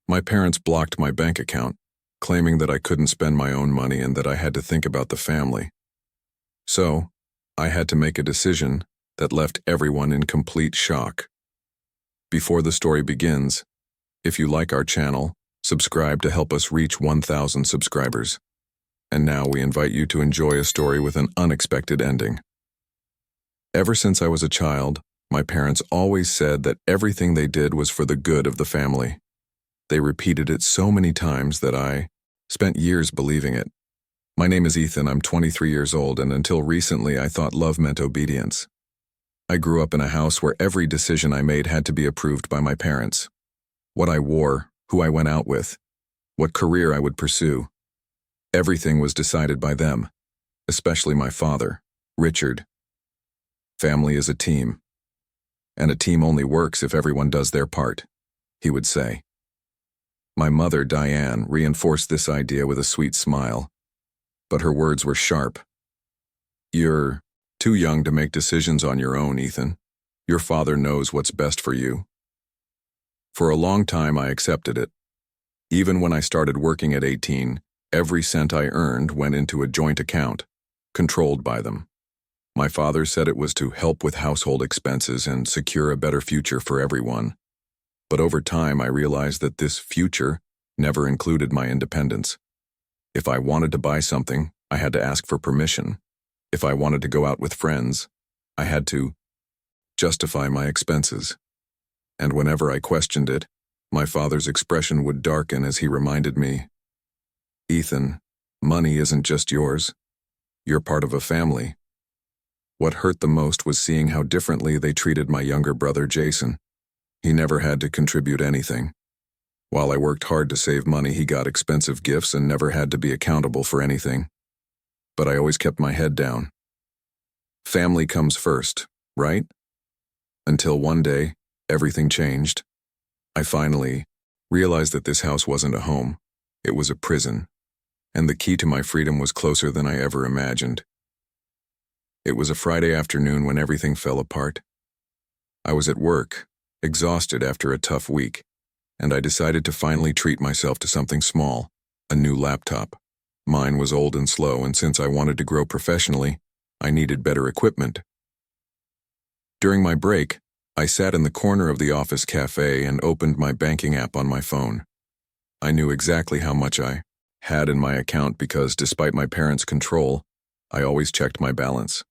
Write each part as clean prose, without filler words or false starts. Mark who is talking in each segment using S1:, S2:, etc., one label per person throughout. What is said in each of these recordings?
S1: My parents blocked my bank account, claiming that I couldn't spend my own money and that I had to think about the family. So, I had to make a decision that left everyone in complete shock. Before the story begins, if you like our channel, subscribe to help us reach 1,000 subscribers. And now we invite you to enjoy a story with an unexpected ending. Ever since I was a child, my parents always said that everything they did was for the good of the family. They repeated it so many times that I spent years believing it. My name is Ethan, I'm 23 years old, and until recently I thought love meant obedience. I grew up in a house where every decision I made had to be approved by my parents. What I wore, who I went out with, what career I would pursue. Everything was decided by them, especially my father, Richard. Family is a team, and a team only works if everyone does their part, he would say. My mother, Diane, reinforced this idea with a sweet smile, but her words were sharp. You're too young to make decisions on your own, Ethan. Your father knows what's best for you. For a long time, I accepted it. Even when I started working at 18, every cent I earned went into a joint account, controlled by them. My father said it was to help with household expenses and secure a better future for everyone. But over time, I realized that this future never included my independence. If I wanted to buy something, I had to ask for permission. If I wanted to go out with friends, I had to justify my expenses. And whenever I questioned it, my father's expression would darken as he reminded me, Ethan, money isn't just yours. You're part of a family. What hurt the most was seeing how differently they treated my younger brother, Jason. He never had to contribute anything. While I worked hard to save money, he got expensive gifts and never had to be accountable for anything. But I always kept my head down. Family comes first, right? Until one day, everything changed. I finally realized that this house wasn't a home. It was a prison. And the key to my freedom was closer than I ever imagined. It was a Friday afternoon when everything fell apart. I was at work, exhausted after a tough week, and I decided to finally treat myself to something small, a new laptop. Mine was old and slow, and since I wanted to grow professionally, I needed better equipment. During my break, I sat in the corner of the office cafe and opened my banking app on my phone. I knew exactly how much I had in my account because, despite my parents' control, I always checked my balance.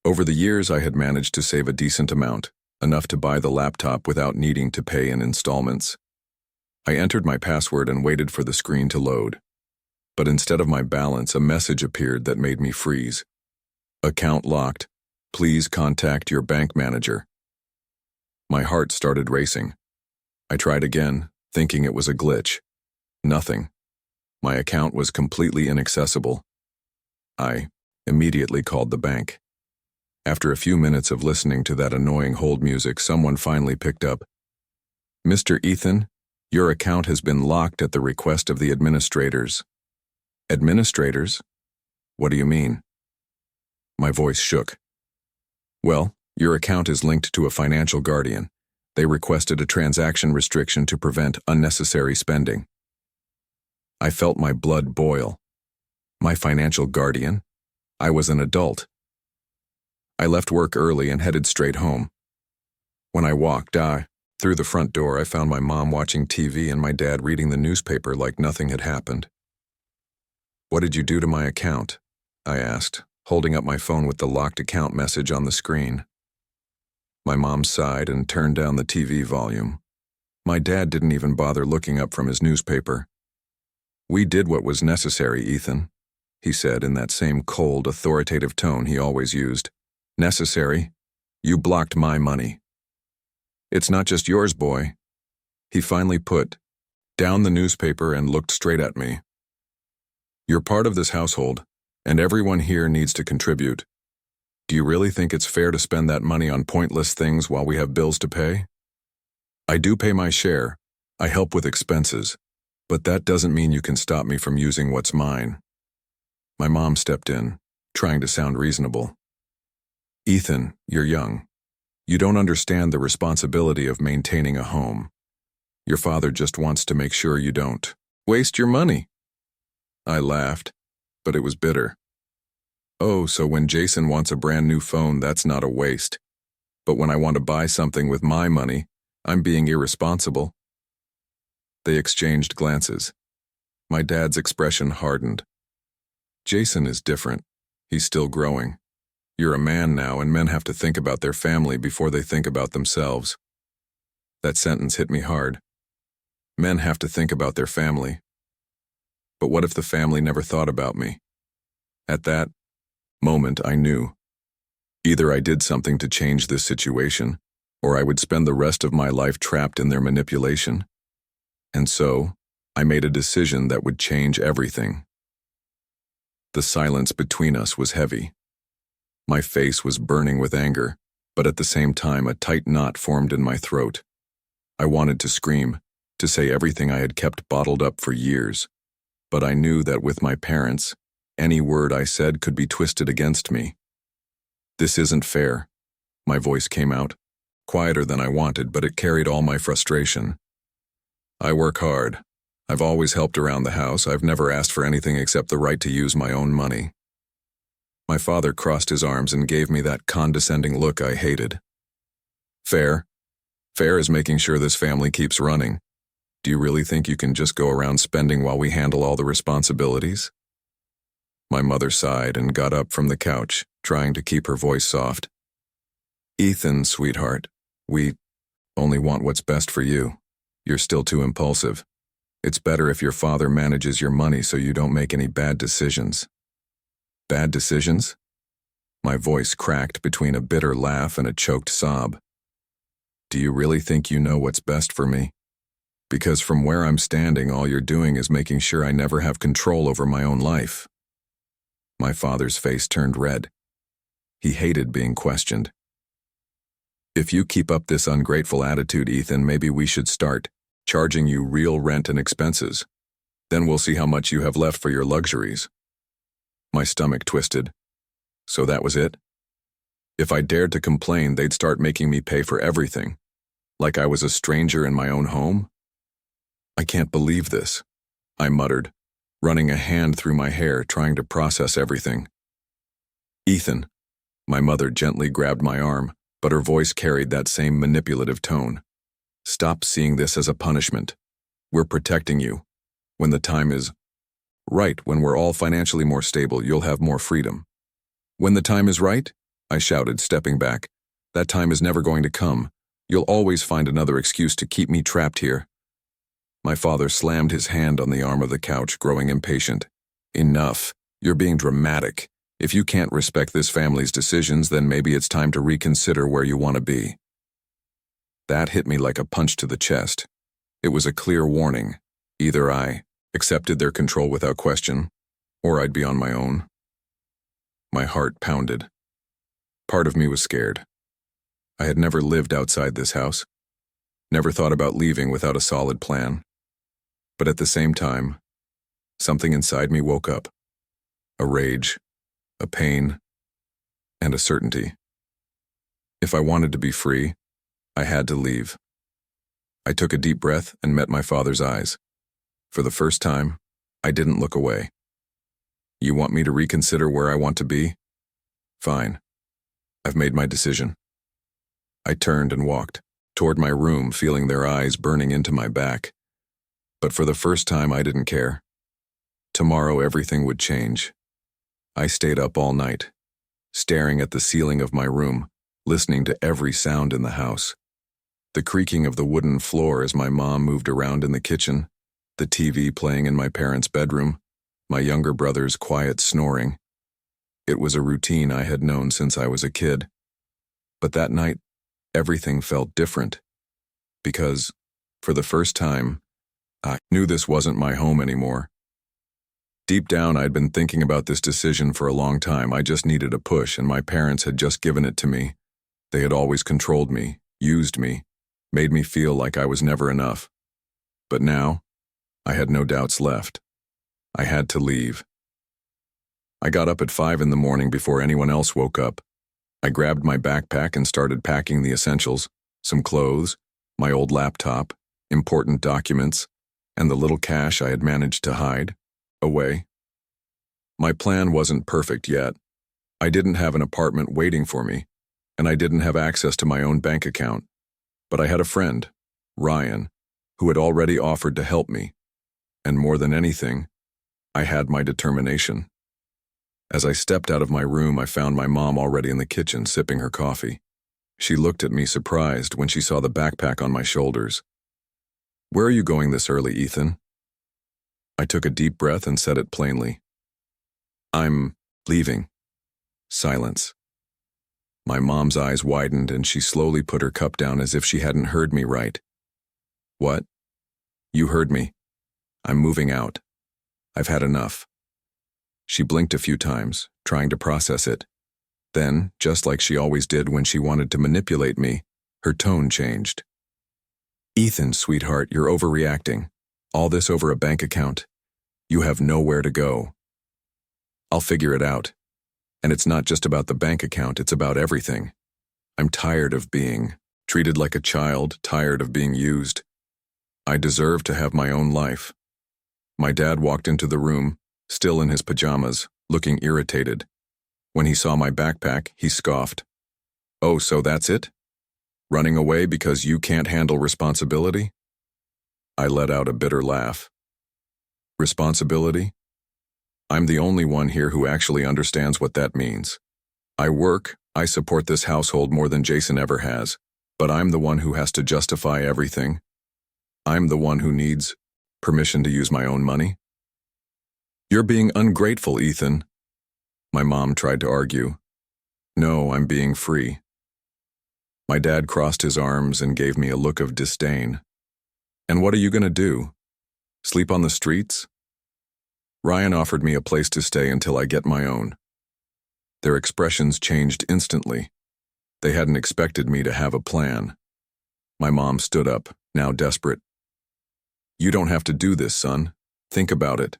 S1: Over the years, I had managed to save a decent amount, enough to buy the laptop without needing to pay in installments. I entered my password and waited for the screen to load. But instead of my balance, a message appeared that made me freeze. Account locked. Please contact your bank manager. My heart started racing. I tried again, thinking it was a glitch. Nothing. My account was completely inaccessible. I immediately called the bank. After a few minutes of listening to that annoying hold music, someone finally picked up. Mr. Ethan, your account has been locked at the request of the administrators. Administrators? What do you mean? My voice shook. Well, your account is linked to a financial guardian. They requested a transaction restriction to prevent unnecessary spending. I felt my blood boil. My financial guardian? I was an adult. I left work early and headed straight home. When I walked through the front door, I found my mom watching TV and my dad reading the newspaper like nothing had happened. What did you do to my account? I asked, holding up my phone with the locked account message on the screen. My mom sighed and turned down the TV volume. My dad didn't even bother looking up from his newspaper. We did what was necessary, Ethan, he said in that same cold, authoritative tone he always used. Necessary? You blocked my money. It's not just yours, boy. He finally put down the newspaper and looked straight at me. You're part of this household, and everyone here needs to contribute. Do you really think it's fair to spend that money on pointless things while we have bills to pay? I do pay my share. I help with expenses. But that doesn't mean you can stop me from using what's mine. My mom stepped in, trying to sound reasonable. Ethan, you're young. You don't understand the responsibility of maintaining a home. Your father just wants to make sure you don't waste your money. I laughed, but it was bitter. Oh, so when Jason wants a brand new phone, that's not a waste. But when I want to buy something with my money, I'm being irresponsible. They exchanged glances. My dad's expression hardened. Jason is different. He's still growing. You're a man now, and men have to think about their family before they think about themselves. That sentence hit me hard. Men have to think about their family. But what if the family never thought about me? At that moment, I knew. Either I did something to change this situation, or I would spend the rest of my life trapped in their manipulation. And so, I made a decision that would change everything. The silence between us was heavy. My face was burning with anger, but at the same time a tight knot formed in my throat. I wanted to scream, to say everything I had kept bottled up for years. But I knew that with my parents, any word I said could be twisted against me. This isn't fair. My voice came out, quieter than I wanted, but it carried all my frustration. I work hard. I've always helped around the house. I've never asked for anything except the right to use my own money. My father crossed his arms and gave me that condescending look I hated. Fair? Fair is making sure this family keeps running. Do you really think you can just go around spending while we handle all the responsibilities? My mother sighed and got up from the couch, trying to keep her voice soft. Ethan, sweetheart, we only want what's best for you. You're still too impulsive. It's better if your father manages your money so you don't make any bad decisions. Bad decisions? My voice cracked between a bitter laugh and a choked sob. Do you really think you know what's best for me? Because from where I'm standing, all you're doing is making sure I never have control over my own life. My father's face turned red. He hated being questioned. If you keep up this ungrateful attitude, Ethan, maybe we should start charging you real rent and expenses. Then we'll see how much you have left for your luxuries. My stomach twisted. So that was it? If I dared to complain, they'd start making me pay for everything, like I was a stranger in my own home? I can't believe this, I muttered, running a hand through my hair, trying to process everything. Ethan, my mother gently grabbed my arm, but her voice carried that same manipulative tone. Stop seeing this as a punishment. We're protecting you. When the time is right, when we're all financially more stable, you'll have more freedom. When the time is right? I shouted, stepping back. That time is never going to come. You'll always find another excuse to keep me trapped here. My father slammed his hand on the arm of the couch, growing impatient. Enough. You're being dramatic. If you can't respect this family's decisions, then maybe it's time to reconsider where you want to be. That hit me like a punch to the chest. It was a clear warning. Either I accepted their control without question, or I'd be on my own. My heart pounded. Part of me was scared. I had never lived outside this house, never thought about leaving without a solid plan. But at the same time, something inside me woke up. A rage, a pain, and a certainty. If I wanted to be free, I had to leave. I took a deep breath and met my father's eyes. For the first time, I didn't look away. You want me to reconsider where I want to be? Fine. I've made my decision. I turned and walked toward my room, feeling their eyes burning into my back. But for the first time, I didn't care. Tomorrow, everything would change. I stayed up all night, staring at the ceiling of my room, listening to every sound in the house. The creaking of the wooden floor as my mom moved around in the kitchen, the TV playing in my parents' bedroom, my younger brother's quiet snoring. It was a routine I had known since I was a kid. But that night, everything felt different. Because, for the first time, I knew this wasn't my home anymore. Deep down, I'd been thinking about this decision for a long time. I just needed a push, and my parents had just given it to me. They had always controlled me, used me, made me feel like I was never enough. But now, I had no doubts left. I had to leave. I got up at 5 in the morning before anyone else woke up. I grabbed my backpack and started packing the essentials, some clothes, my old laptop, important documents, and the little cash I had managed to hide away. My plan wasn't perfect yet. I didn't have an apartment waiting for me, and I didn't have access to my own bank account. But I had a friend, Ryan, who had already offered to help me. And more than anything, I had my determination. As I stepped out of my room, I found my mom already in the kitchen sipping her coffee. She looked at me surprised when she saw the backpack on my shoulders. "Where are you going this early, Ethan?" I took a deep breath and said it plainly. "I'm leaving." Silence. My mom's eyes widened and she slowly put her cup down as if she hadn't heard me right. "What?" "You heard me. I'm moving out. I've had enough." She blinked a few times, trying to process it. Then, just like she always did when she wanted to manipulate me, her tone changed. "Ethan, sweetheart, you're overreacting. All this over a bank account. You have nowhere to go." "I'll figure it out. And it's not just about the bank account, it's about everything. I'm tired of being treated like a child, tired of being used. I deserve to have my own life." My dad walked into the room, still in his pajamas, looking irritated. When he saw my backpack, he scoffed. "Oh, so that's it? Running away because you can't handle responsibility?" I let out a bitter laugh. "Responsibility? I'm the only one here who actually understands what that means. I support this household more than Jason ever has, but I'm the one who has to justify everything. I'm the one who needs permission to use my own money." "You're being ungrateful, Ethan." My mom tried to argue. "No, I'm being free." My dad crossed his arms and gave me a look of disdain. "And what are you going to do? Sleep on the streets?" Ryan offered me a place to stay until I get my own. Their expressions changed instantly. They hadn't expected me to have a plan. My mom stood up, now desperate. "You don't have to do this, son. Think about it."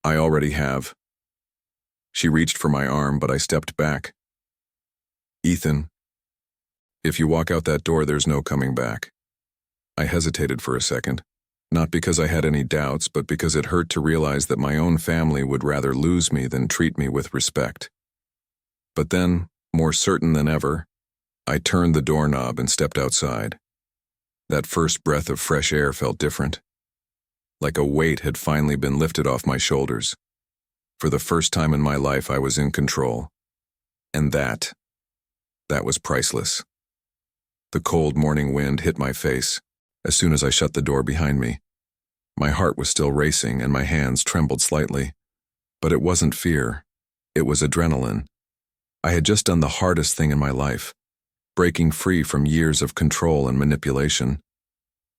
S1: "I already have." She reached for my arm, but I stepped back. "Ethan, if you walk out that door, there's no coming back." I hesitated for a second, not because I had any doubts, but because it hurt to realize that my own family would rather lose me than treat me with respect. But then, more certain than ever, I turned the doorknob and stepped outside. That first breath of fresh air felt different. Like a weight had finally been lifted off my shoulders. For the first time in my life, I was in control. And that was priceless. The cold morning wind hit my face as soon as I shut the door behind me. My heart was still racing and my hands trembled slightly. But it wasn't fear. It was adrenaline. I had just done the hardest thing in my life, breaking free from years of control and manipulation.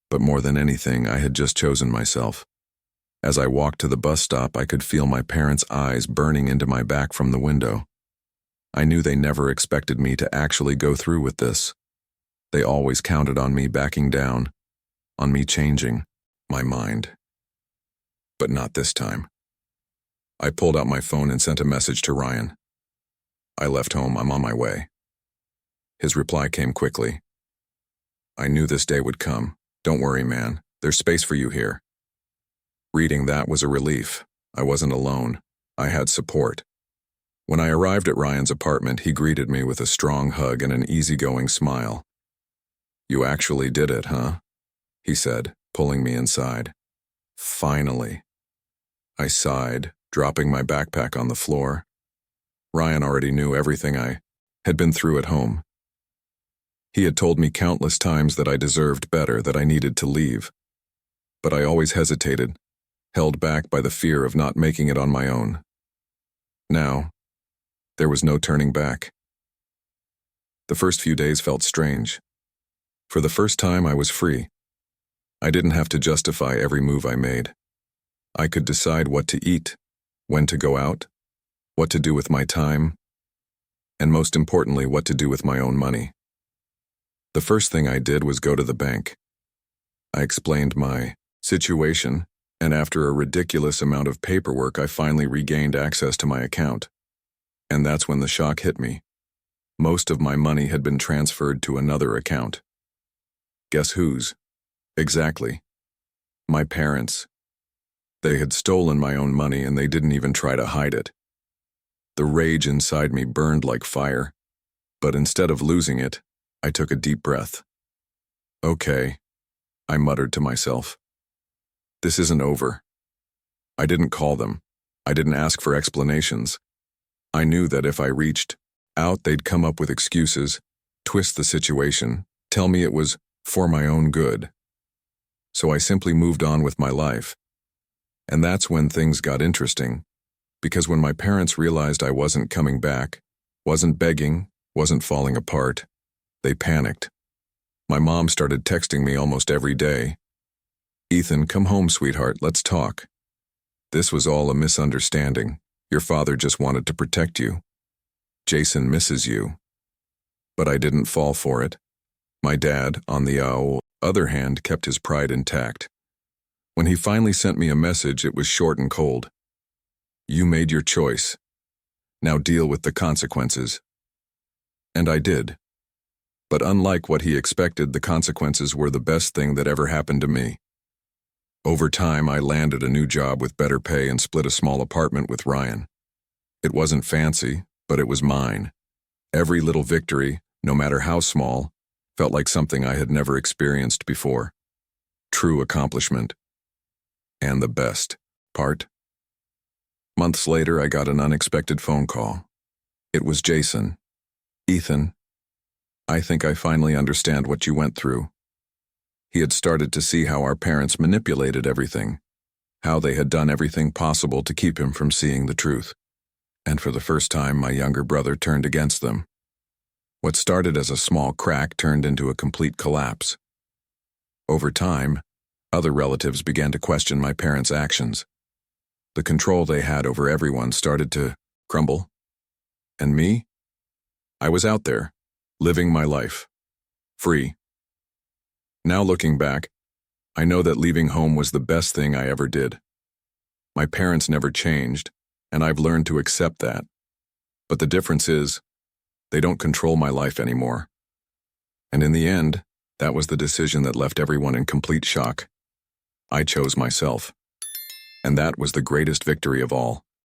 S1: But more than anything, I had just chosen myself. As I walked to the bus stop, I could feel my parents' eyes burning into my back from the window. I knew they never expected me to actually go through with this. They always counted on me backing down, on me changing my mind. But not this time. I pulled out my phone and sent a message to Ryan. "I left home, I'm on my way." His reply came quickly. "I knew this day would come. Don't worry, man. There's space for you here." Reading that was a relief. I wasn't alone. I had support. When I arrived at Ryan's apartment, he greeted me with a strong hug and an easygoing smile. "You actually did it, huh?" he said, pulling me inside. "Finally." I sighed, dropping my backpack on the floor. Ryan already knew everything I had been through at home. He had told me countless times that I deserved better, that I needed to leave. But I always hesitated, held back by the fear of not making it on my own. Now, there was no turning back. The first few days felt strange. For the first time, I was free. I didn't have to justify every move I made. I could decide what to eat, when to go out, what to do with my time, and most importantly, what to do with my own money. The first thing I did was go to the bank. I explained my situation, and after a ridiculous amount of paperwork, I finally regained access to my account. And that's when the shock hit me. Most of my money had been transferred to another account. Guess whose? Exactly. My parents. They had stolen my own money and they didn't even try to hide it. The rage inside me burned like fire, but instead of losing it, I took a deep breath. Okay, I muttered to myself. This isn't over. I didn't call them. I didn't ask for explanations. I knew that if I reached out, they'd come up with excuses, twist the situation, tell me it was for my own good. So I simply moved on with my life. And that's when things got interesting, because when my parents realized I wasn't coming back, wasn't begging, wasn't falling apart, they panicked. My mom started texting me almost every day. Ethan, come home, sweetheart, let's talk. This was all a misunderstanding. Your father just wanted to protect you. Jason misses you. But I didn't fall for it. My dad, on the other hand, kept his pride intact. When he finally sent me a message, it was short and cold. You made your choice. Now deal with the consequences. And I did. But unlike what he expected, the consequences were the best thing that ever happened to me. Over time, I landed a new job with better pay and split a small apartment with Ryan. It wasn't fancy, but it was mine. Every little victory, no matter how small, felt like something I had never experienced before. True accomplishment. And the best part? Months later, I got an unexpected phone call. It was Jason. Ethan, I think I finally understand what you went through. He had started to see how our parents manipulated everything, how they had done everything possible to keep him from seeing the truth. And for the first time, my younger brother turned against them. What started as a small crack turned into a complete collapse. Over time, other relatives began to question my parents' actions. The control they had over everyone started to crumble. And me? I was out there, living my life. Free. Now looking back, I know that leaving home was the best thing I ever did. My parents never changed, and I've learned to accept that. But the difference is, they don't control my life anymore. And in the end, that was the decision that left everyone in complete shock. I chose myself. And that was the greatest victory of all.